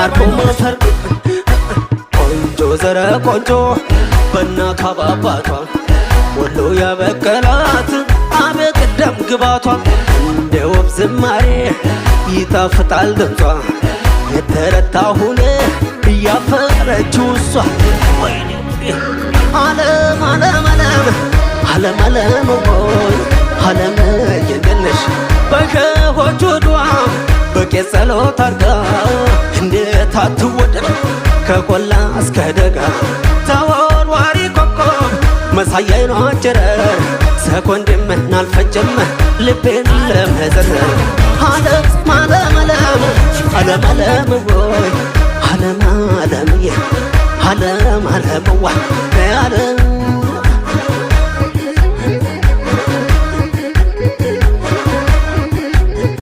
ማርኮ መፈር ቆንጆ ዘረ ቆንጆ በእናቷ በአባቷ ወሎ ያበቀላት አቤት ደም ግባቷ እንደ ወፍ ዝማሬ ይጣፍጣል ድምጿ የተረታሁኔ እያፈረችው እሷ ዓለም ዓለም ዓለም ዓለም ዓለም ሆይ ዓለም የገነሽ በከሆቹ ዱዓ በቄስ ጸሎት አርጋ እንዴት አትወደድ ከቆላ እስከ ደጋ ተወርዋሪ ኮከብ መሳያይ ነው ጨረር ሰኮንድም አልፈጀም ልቤን ለመዘረር ዓለም ዓለም ዓለም ዓለም ዓለም ሆይ ዓለም ዓለምዬ ዓለም ዓለም ዋ ዓለም